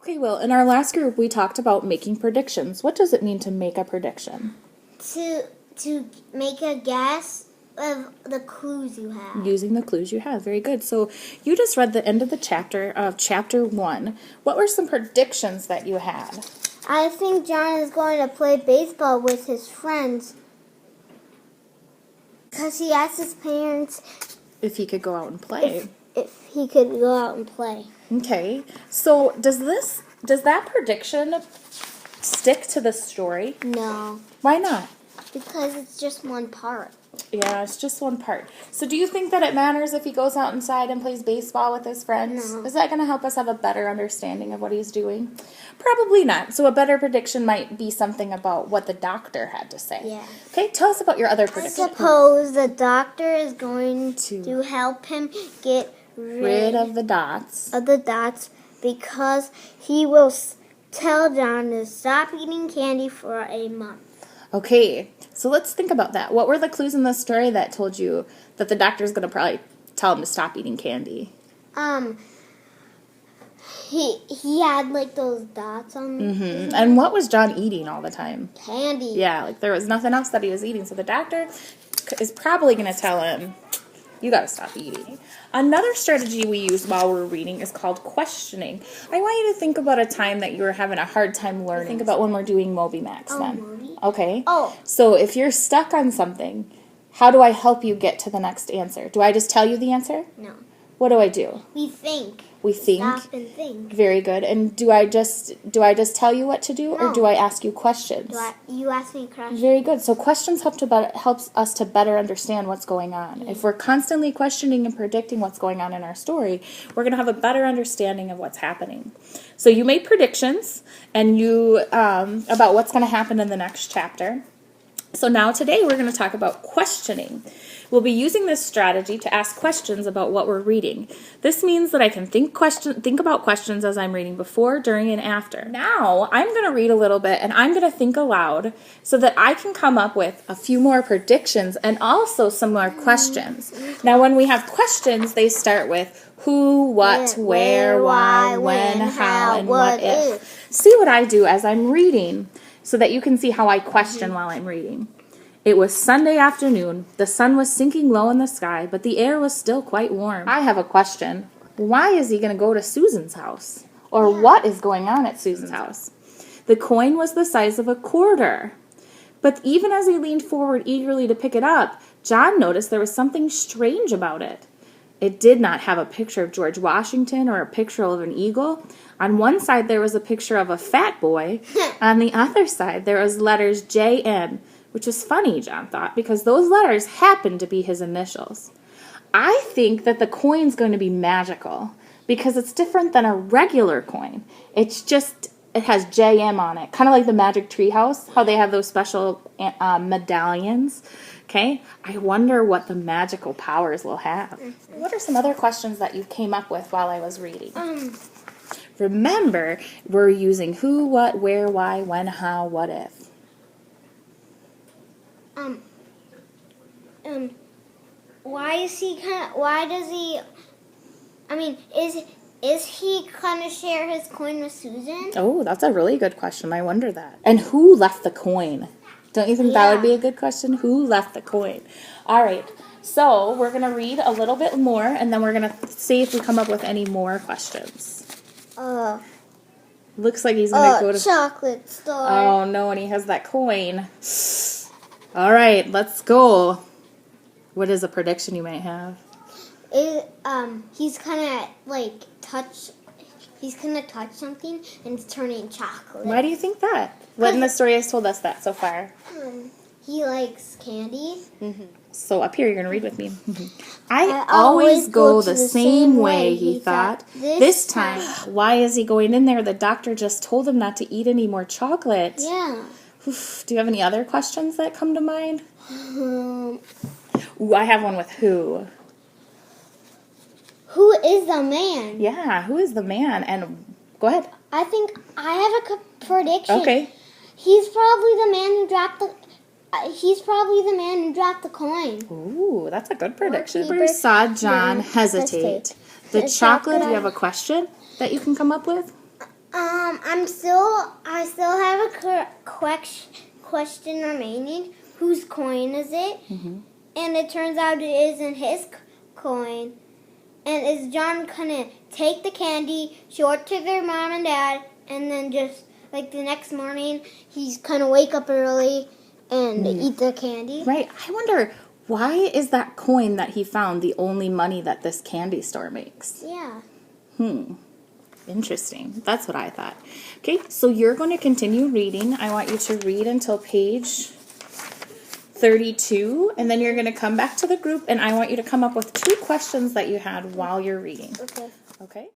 Okay, well, in our last group, we talked about making predictions. What does it mean to make a prediction? To make a guess of the clues you have. Using the clues you have. Very good. So you just read the end of the chapter of chapter 1. What were some predictions that you had? I think John is going to play baseball with his friends because he asked his parents If he could go out and play. if he could go out and play. Okay. So does that prediction stick to the story? No, Why not? because it's just one part. Yeah, it's just one part. So do you think that it matters if he goes out inside and plays baseball with his friends? No. Is that going to help us have a better understanding of what he's doing? Probably not. So a better prediction might be something about what the doctor had to say. Yeah. Okay, tell us about your other I prediction. suppose the doctor is going to help him get Rid of the dots. because he will tell John to stop eating candy for a month. Okay, so let's think about that. What were the clues in the story that told you that the doctor's going to probably tell him to stop eating candy? He had like those dots on his And what was John eating all the time? candy. Yeah, like there was nothing else that he was eating. So the doctor is probably going to tell him, you got to stop eating. Another strategy we use while we're reading is called questioning. I want you to think about a time that you were having a hard time learning. Think about when we're doing MobyMax then. Moby? Okay? Oh. So if you're stuck on something, how do I help you get to the next answer? Do I just tell you the answer? No. What do I do? We think. We think. Stop and think. Very good. And do I just tell you what to do, or No. do I ask you questions? You ask me a question. Very good. So questions helps us to better understand what's going on. If we're constantly questioning and predicting what's going on in our story, we're going to have a better understanding of what's happening. So you made predictions and you about what's going to happen in the next chapter. So now today we're going to talk about questioning. We'll be using this strategy to ask questions about what we're reading. This means that I can think about questions as I'm reading before, during, and after. Now, I'm going to read a little bit and I'm going to think aloud so that I can come up with a few more predictions and also some more questions. Now, when we have questions, they start with who, what, where, why, when, how, and what if. See what I do as I'm reading so that you can see how I question while I'm reading. It was Sunday afternoon. The sun was sinking low in the sky, but the air was still quite warm. I have a question. Why is he going to go to Susan's house? Or what is going on at Susan's house? The coin was the size of a quarter. But even as he leaned forward eagerly to pick it up, John noticed there was something strange about it. It did not have a picture of George Washington or a picture of an eagle. On one side there was a picture of a fat boy. On the other side there was letters J.M., which is funny, John thought, because those letters happened to be his initials. I think that the coin's going to be magical because it's different than a regular coin. It has JM on it, kind of like the Magic Tree House, how they have those special medallions. Okay, I wonder what the magical powers will have. What are some other questions that you came up with while I was reading? Remember, we're using who, what, where, why, when, how, what if. Is he gonna share his coin with Susan? Oh, that's a really good question. I wonder that. And who left the coin? Don't you think that would be a good question? Who left the coin? All right. So we're going to read a little bit more, and then we're going to see if we come up with any more questions. Looks like he's going to go to chocolate store. Oh, no, and he has that coin. All right, let's go. What is a prediction you might have? He's gonna touch something and it's turning chocolate. Why do you think that? What in the story has told us that so far? He likes candy. So up here, you're going to read with me. I always go the same way, he thought. This time, why is he going in there? The doctor just told him not to eat any more chocolate. Yeah. Oof, do you have any other questions that come to mind? Ooh, I have one with who. Who is the man? Yeah, who is the man? And go ahead. I think I have a prediction. Okay. He's probably the man who dropped the coin. Ooh, that's a good prediction. We saw John hesitate. The chocolate, do you have a question that you can come up with? I still have a question remaining. Whose coin is it? Mm-hmm. And it turns out it isn't his coin. And is John gonna take the candy, show it to their mom and dad, and then just like the next morning, he's gonna wake up early and eat the candy? Right. I wonder, why is that coin that he found the only money that this candy store makes? Yeah. Interesting. That's what I thought. Okay, so you're going to continue reading. I want you to read until page 32, and then you're going to come back to the group, and I want you to come up with 2 questions that you had while you're reading. Okay. Okay?